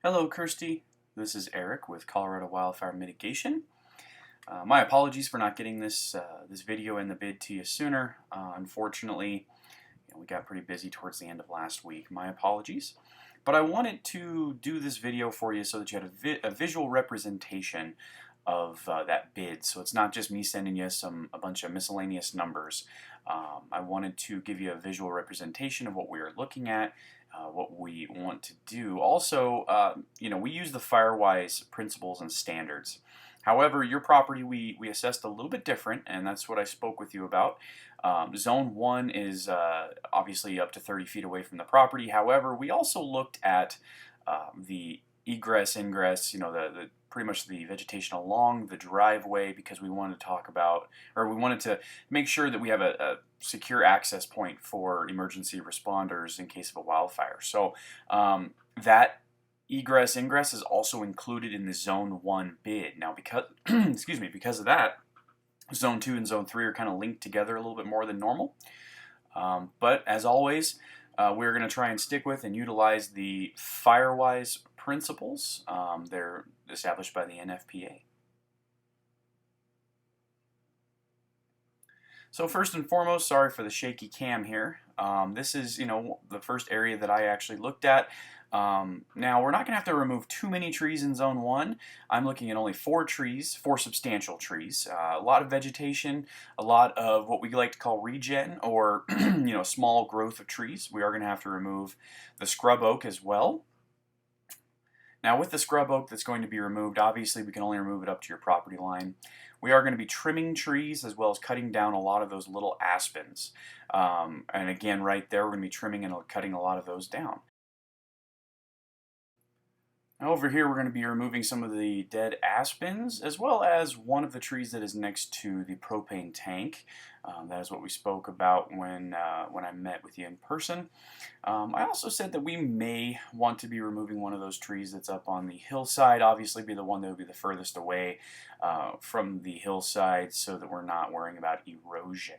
Hello, Kirsty. This is Eric with Colorado Wildfire Mitigation. My apologies for not getting this video in the bid to you sooner. Unfortunately, we got pretty busy towards the end of last week. My apologies. But I wanted to do this video for you so that you had a visual representation of that bid. So it's not just me sending you a bunch of miscellaneous numbers. I wanted to give you a visual representation of what we are looking at, what we want to do. Also, we use the FireWise principles and standards. However, your property we assessed a little bit different, and that's what I spoke with you about. Zone 1 is obviously up to 30 feet away from the property. However, we also looked at the egress, ingress, pretty much the vegetation along the driveway, because we wanted to talk about, or we wanted to make sure that we have a secure access point for emergency responders in case of a wildfire. So that egress, ingress is also included in the Zone 1 bid. Now, because excuse me, because of that, Zone 2 and Zone 3 are kind of linked together a little bit more than normal. But as always, we're going to try and stick with and utilize the FireWise principles. They're established by the NFPA. So first and foremost, sorry for the shaky cam here. This is, the first area that I actually looked at. Now, we're not going to have to remove too many trees in Zone 1. I'm looking at only 4 trees, 4 substantial trees. A lot of vegetation, a lot of what we like to call regen, or small growth of trees. We are going to have to remove the scrub oak as well. Now, with the scrub oak that's going to be removed, obviously we can only remove it up to your property line. We are going to be trimming trees as well as cutting down a lot of those little aspens. And again, right there, we're going to be trimming and cutting a lot of those down. Now over here, we're going to be removing some of the dead aspens, as well as one of the trees that is next to the propane tank. That is what we spoke about when I met with you in person. I also said that we may want to be removing one of those trees that's up on the hillside, obviously be the one that would be the furthest away from the hillside, so that we're not worrying about erosion.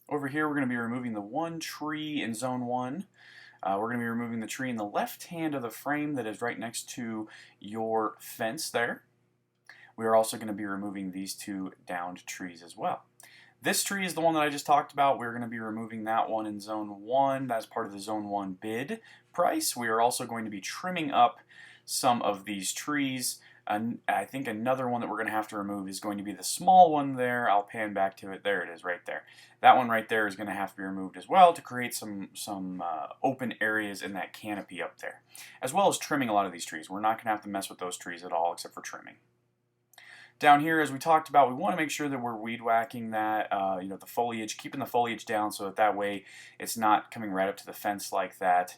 Over here, we're going to be removing the one tree in Zone 1. We're going to be removing the tree in the left hand of the frame that is right next to your fence there. We are also going to be removing these 2 downed trees as well. This tree is the one that I just talked about. We're going to be removing that one in Zone 1. That's part of the Zone 1 bid price. We are also going to be trimming up some of these trees. I think another one that we're going to have to remove is going to be the small one there. I'll pan back to it. There it is right there. That one right there is going to have to be removed as well to create some open areas in that canopy up there, as well as trimming a lot of these trees. We're not going to have to mess with those trees at all except for trimming. Down here, as we talked about, we want to make sure that we're weed whacking that, the foliage, keeping the foliage down so that way it's not coming right up to the fence like that.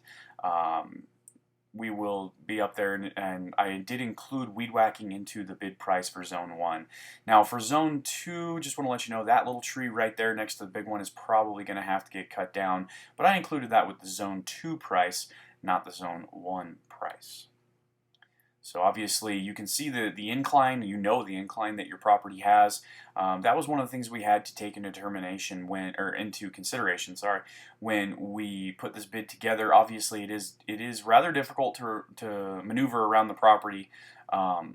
We will be up there, and I did include weed whacking into the bid price for Zone 1. Now for Zone 2, just want to let you know that little tree right there next to the big one is probably going to have to get cut down, but I included that with the Zone 2 price, not the Zone 1 price. So obviously you can see the incline, the incline that your property has. That was one of the things we had to take into consideration when we put this bid together. Obviously it is rather difficult to maneuver around the property.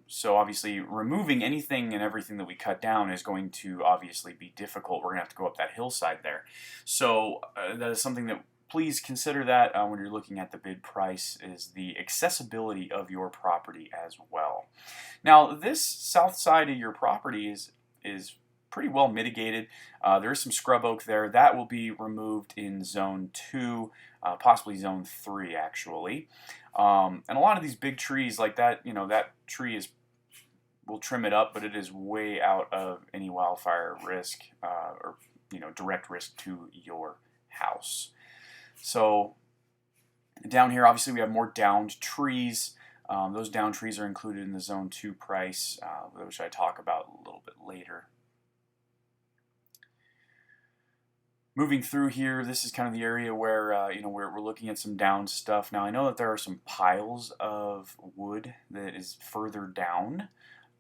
So obviously removing anything and everything that we cut down is going to obviously be difficult. We're going to have to go up that hillside there. So that is something that please consider that when you're looking at the bid price, is the accessibility of your property as well. Now this south side of your property is pretty well mitigated. There is some scrub oak there. That will be removed in Zone 2, possibly Zone 3 actually. And a lot of these big trees like that, that tree we'll trim it up, but it is way out of any wildfire risk or direct risk to your house. So down here, obviously, we have more downed trees. Those downed trees are included in the Zone 2 price, which I talk about a little bit later. Moving through here, this is kind of the area where we're looking at some downed stuff. Now, I know that there are some piles of wood that is further down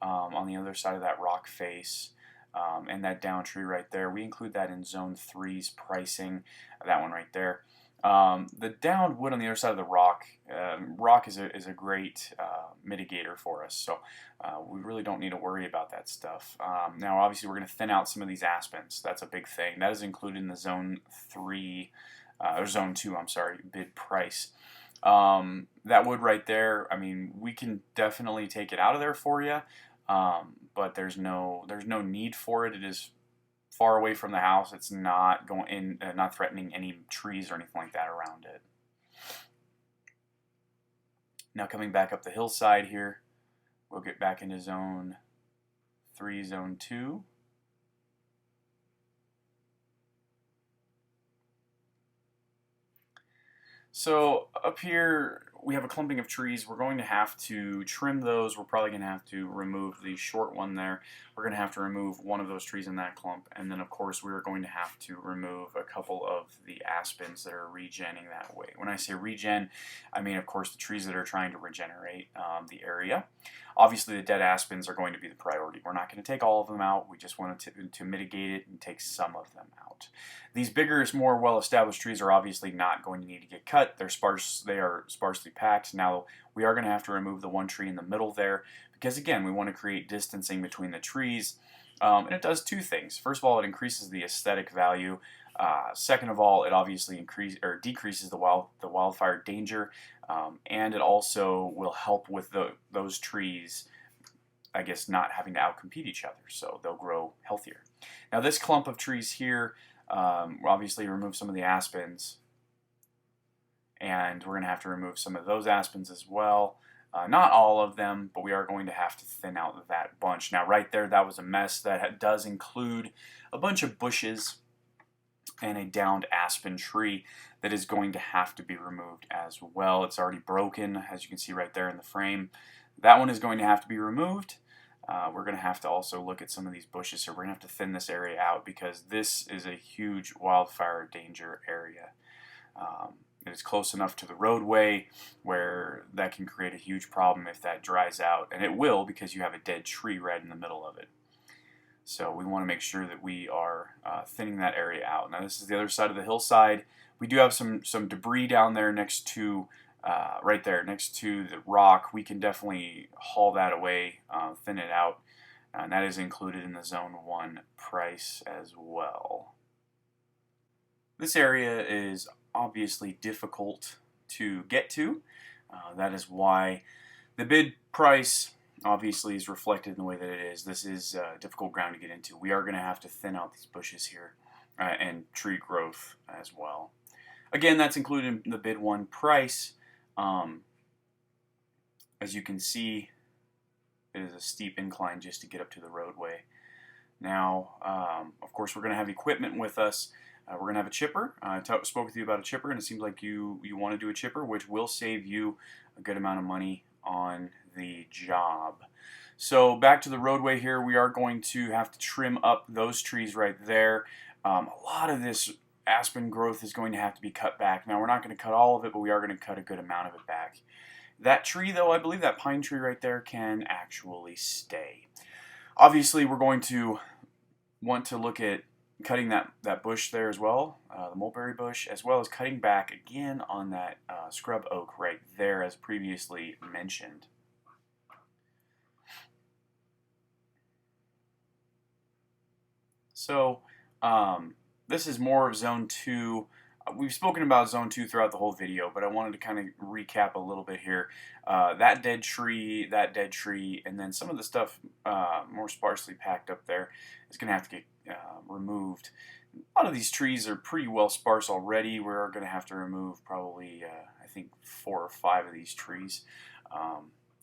on the other side of that rock face. And that down tree right there, we include that in Zone 3's pricing, that one right there. The downed wood on the other side of the rock, rock is a great mitigator for us, so we really don't need to worry about that stuff. Now, obviously, we're going to thin out some of these aspens. That's a big thing. That is included in the Zone 3, or Zone 2, I'm sorry, bid price. That wood right there, I mean, we can definitely take it out of there for you, but there's no need for it. It is far away from the house. It's not going in, not threatening any trees or anything like that around it. Now coming back up the hillside here, we'll get back into Zone 3, Zone 2. So up here we have a clumping of trees. We're going to have to trim those. We're probably going to have to remove the short one there. We're going to have to remove one of those trees in that clump. And then of course we're going to have to remove a couple of the aspens that are regenning that way. When I say regen, I mean of course the trees that are trying to regenerate the area. Obviously the dead aspens are going to be the priority. We're not going to take all of them out. We just want to mitigate it and take some of them out. These bigger, more well-established trees are obviously not going to need to get cut. They're sparse. They are sparsely packed. Now we are going to have to remove the one tree in the middle there because again we want to create distancing between the trees, and it does two things. First of all, it increases the aesthetic value. Second of all, it obviously decreases the wildfire danger, and it also will help with those trees, I guess, not having to outcompete each other, so they'll grow healthier. Now this clump of trees here, we'll obviously remove some of the aspens, and we're going to have to remove some of those aspens as well. Not all of them, but we are going to have to thin out that bunch. Now right there, that was a mess. That does include a bunch of bushes and a downed aspen tree that is going to have to be removed as well. It's already broken, as you can see right there in the frame. That one is going to have to be removed. We're going to have to also look at some of these bushes, so we're going to have to thin this area out because this is a huge wildfire danger area. It is close enough to the roadway where that can create a huge problem if that dries out, and it will because you have a dead tree right in the middle of it. So we want to make sure that we are thinning that area out. Now this is the other side of the hillside. We do have some debris down there next to, right there next to the rock. We can definitely haul that away, thin it out, and that is included in the Zone 1 price as well. This area is obviously difficult to get to. That is why the bid price obviously is reflected in the way that it is. This is difficult ground to get into. We are going to have to thin out these bushes here and tree growth as well. Again, that's included in the bid 1 price. As you can see, it is a steep incline just to get up to the roadway. Now, of course, we're going to have equipment with us. We're going to have a chipper. I spoke with you about a chipper, and it seems like you want to do a chipper, which will save you a good amount of money on the job. So back to the roadway here, we are going to have to trim up those trees right there. A lot of this aspen growth is going to have to be cut back. Now, we're not going to cut all of it, but we are going to cut a good amount of it back. That tree, though, I believe that pine tree right there can actually stay. Obviously, we're going to want to look at cutting that bush there as well, the mulberry bush, as well as cutting back again on that scrub oak right there as previously mentioned. So this is more of Zone 2. We've spoken about Zone 2 throughout the whole video, but I wanted to kind of recap a little bit here. That dead tree, and then some of the stuff more sparsely packed up there is going to have to get removed. A lot of these trees are pretty well sparse already. We're going to have to remove probably, I think, 4 or 5 of these trees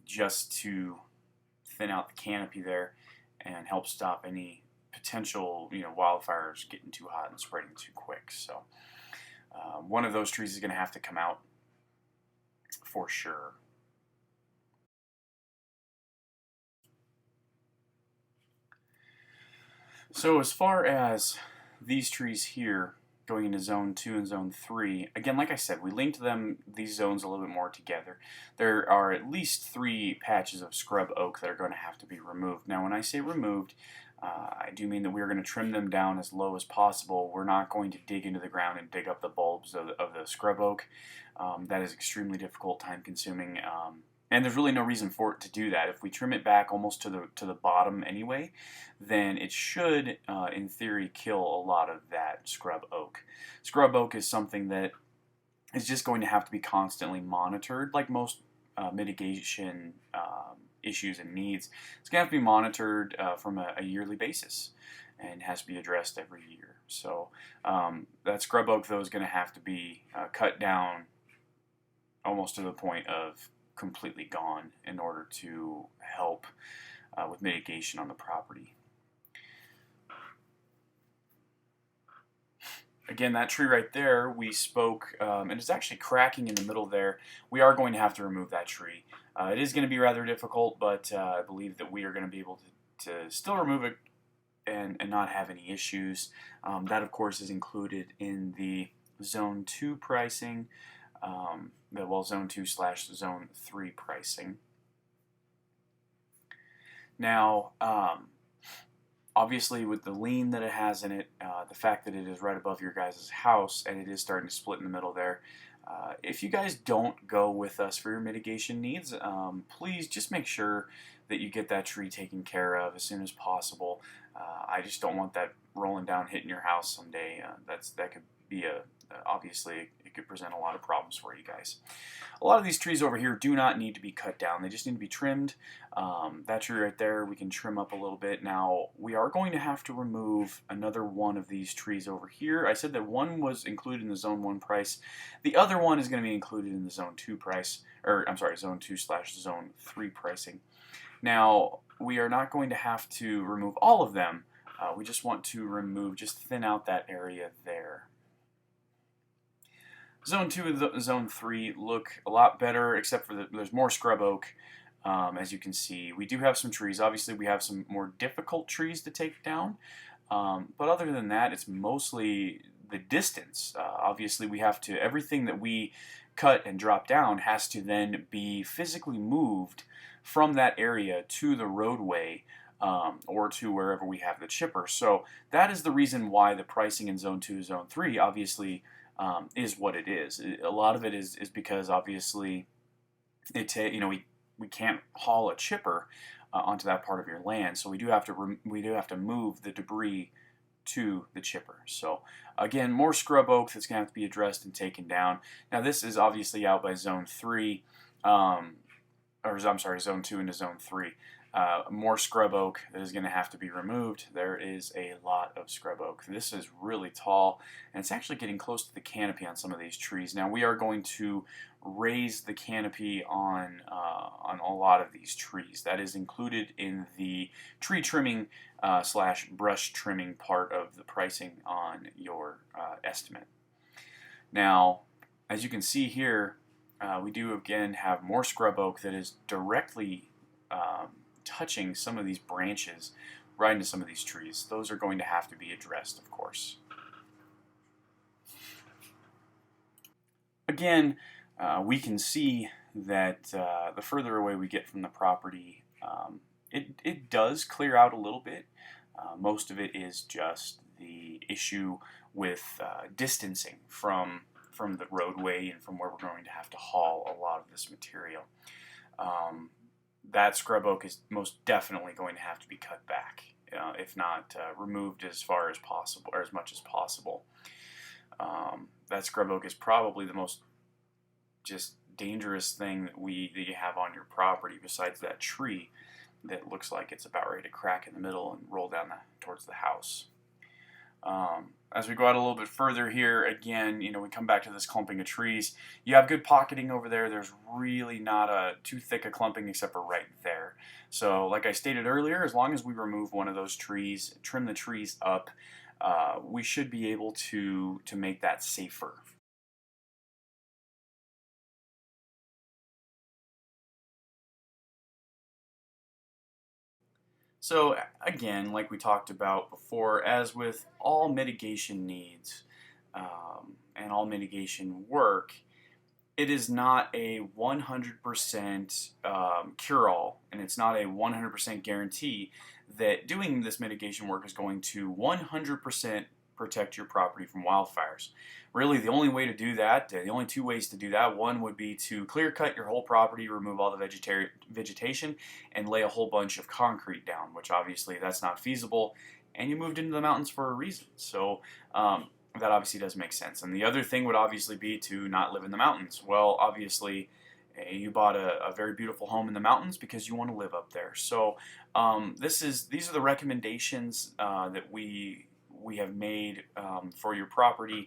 just to thin out the canopy there and help stop any potential, wildfires getting too hot and spreading too quick. So one of those trees is going to have to come out for sure. So as far as these trees here going into Zone 2 and Zone 3, again, like I said, we linked these zones a little bit more together. There are at least 3 patches of scrub oak that are going to have to be removed. Now, when I say removed, I do mean that we're going to trim them down as low as possible. We're not going to dig into the ground and dig up the bulbs of the scrub oak. That is extremely difficult, time consuming, and there's really no reason for it to do that. If we trim it back almost to the bottom anyway, then it should, in theory, kill a lot of that scrub oak. Scrub oak is something that is just going to have to be constantly monitored, like most mitigation issues and needs. It's going to have to be monitored from a yearly basis and has to be addressed every year. So that scrub oak, though, is going to have to be cut down almost to the point of completely gone in order to help with mitigation on the property. Again, that tree right there, we spoke, and it's actually cracking in the middle there. We are going to have to remove that tree. It is going to be rather difficult, but I believe that we are going to be able to still remove it and not have any issues. That, of course, is included in the Zone 2 pricing, Zone 2/Zone 3 pricing. Now, obviously, with the lean that it has in it, the fact that it is right above your guys' house and it is starting to split in the middle there, if you guys don't go with us for your mitigation needs, please just make sure that you get that tree taken care of as soon as possible. I just don't want that rolling down, hitting your house someday. That could be obviously it could present a lot of problems for you guys. A lot of these trees over here do not need to be cut down. They just need to be trimmed. That tree right there, we can trim up a little bit. Now, we are going to have to remove another one of these trees over here. I said that one was included in the Zone 1 price. The other one is going to be included in the Zone 2 price, or I'm sorry, Zone 2/Zone 3 pricing. Now, we are not going to have to remove all of them. We just want to just thin out that area there. Zone 2 and Zone 3 look a lot better, except for there's more scrub oak, as you can see. We do have some trees. Obviously, we have some more difficult trees to take down, but other than that, it's mostly the distance. Obviously, we have to, everything that we cut and drop down has to then be physically moved from that area to the roadway, or to wherever we have the chipper. So that is the reason why the pricing in Zone 2, Zone 3, obviously, is what it is. A lot of it is because obviously we can't haul a chipper onto that part of your land, so we do have to move the debris to the chipper. So again, more scrub oak that's going to have to be addressed and taken down. Now this is obviously out by Zone 3, Zone 2 into Zone 3. More scrub oak that is going to have to be removed. There is a lot of scrub oak. This is really tall, and it's actually getting close to the canopy on some of these trees. Now we are going to raise the canopy on a lot of these trees. That is included in the tree trimming / brush trimming part of the pricing on your estimate. Now, as you can see here, we do again have more scrub oak that is directly touching some of these branches right into some of these trees. Those are going to have to be addressed, of course. Again, we can see that the further away we get from the property, it does clear out a little bit. Most of it is just the issue with distancing from the roadway and from where we're going to have to haul a lot of this material. That scrub oak is most definitely going to have to be cut back, if not removed as far as possible, or as much as possible. That scrub oak is probably the most just dangerous thing that you have on your property, besides that tree that looks like it's about ready to crack in the middle and roll down towards the house. As we go out a little bit further here, again, we come back to this clumping of trees. You have good pocketing over there. There's really not too thick a clumping except for right there. So like I stated earlier, as long as we remove one of those trees, trim the trees up, we should be able to make that safer. So again, like we talked about before, as with all mitigation needs and all mitigation work, it is not a 100% cure-all, and it's not a 100% guarantee that doing this mitigation work is going to 100% protect your property from wildfires. Really, the only way to do that, the only two ways to do that, one would be to clear cut your whole property, remove all the vegetation, and lay a whole bunch of concrete down, which obviously that's not feasible, and you moved into the mountains for a reason. So that obviously does make sense. And the other thing would obviously be to not live in the mountains. Well, obviously, you bought a very beautiful home in the mountains because you want to live up there. So these are the recommendations that we have made for your property.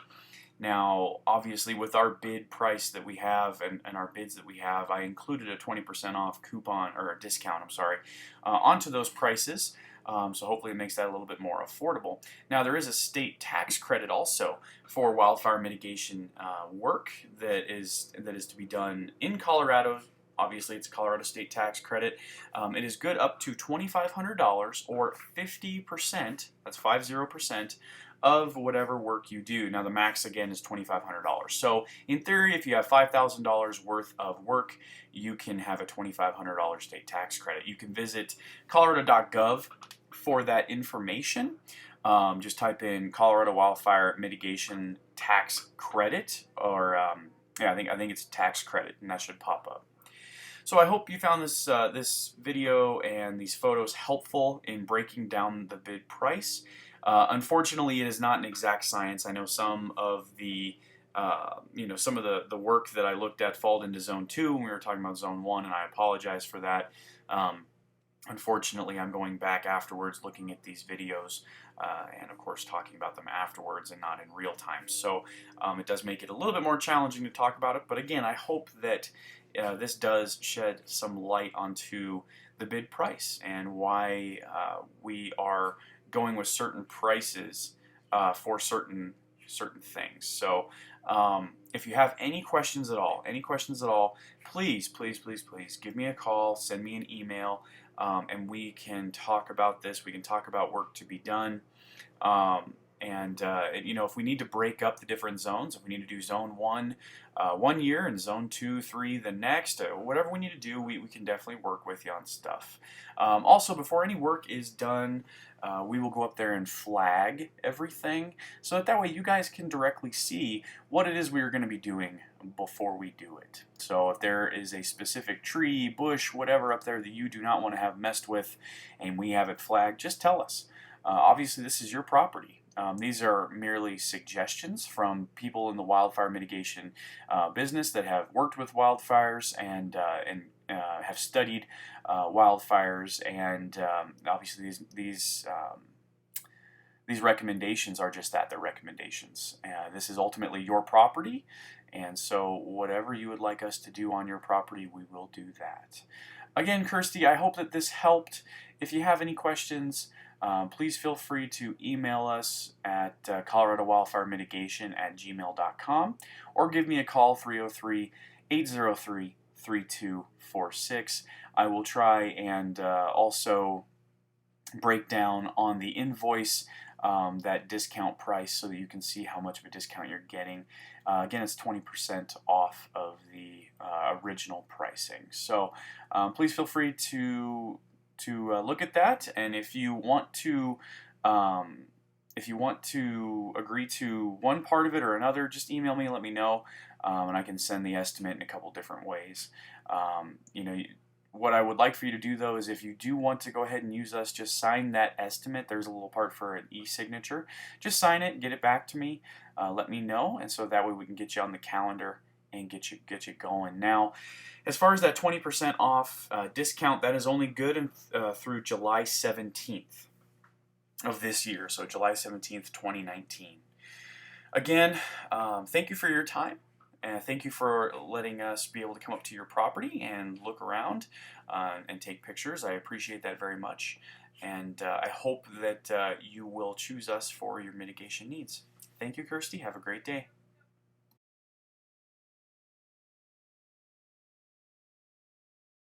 Now, obviously, with our bid price that we have and our bids that we have, I included a 20% off coupon, or a discount, I'm sorry, onto those prices. So hopefully it makes that a little bit more affordable. Now, there is a state tax credit also for wildfire mitigation work that is to be done in Colorado. Obviously, it's a Colorado state tax credit. It is good up to $2,500 or 50%, that's 50%, of whatever work you do. Now, the max, again, is $2,500. So, in theory, if you have $5,000 worth of work, you can have a $2,500 state tax credit. You can visit colorado.gov for that information. Just type in Colorado Wildfire Mitigation Tax Credit, or yeah, I think it's tax credit, and that should pop up. So I hope you found this this video and these photos helpful in breaking down the bid price. Unfortunately, it is not an exact science. I know some of the some of the work that I looked at fall into Zone 2 when we were talking about Zone 1, and I apologize for that. Unfortunately, I'm going back afterwards looking at these videos and, of course, talking about them afterwards and not in real time. So it does make it a little bit more challenging to talk about it. But again, I hope that this does shed some light onto the bid price and why we are going with certain prices for certain things. So if you have any questions at all, please give me a call, send me an email, and we can talk about this. We can talk about work to be done. If we need to break up the different zones, if we need to do Zone 1 one year and Zone 2, 3 the next, whatever we need to do, we can definitely work with you on stuff. Also, before any work is done, we will go up there and flag everything so that way you guys can directly see what it is we are going to be doing before we do it. So if there is a specific tree, bush, whatever up there that you do not want to have messed with and we have it flagged, just tell us. Obviously, this is your property. These are merely suggestions from people in the wildfire mitigation business that have worked with wildfires and have studied wildfires, and obviously these recommendations are just that, they're recommendations. This is ultimately your property, and so whatever you would like us to do on your property, we will do that. Again, Kirsty, I hope that this helped. If you have any questions, please feel free to email us at coloradowildfiremitigation@gmail.com or give me a call, 303-803-3246. I will try and also break down on the invoice that discount price so that you can see how much of a discount you're getting. Again, it's 20% off of the original pricing. So please feel free to look at that, and if you want to agree to one part of it or another, just email me and let me know, and I can send the estimate in a couple different ways. What I would like for you to do, though, is if you do want to go ahead and use us, just sign that estimate. There's a little part for an e-signature. Just sign it, get it back to me, let me know, and so that way we can get you on the calendar and get you going. Now, as far as that 20% off discount, that is only good through July 17th of this year, so July 17th, 2019. Again, thank you for your time, and thank you for letting us be able to come up to your property and look around and take pictures. I appreciate that very much, and I hope that you will choose us for your mitigation needs. Thank you, Kirsty. Have a great day.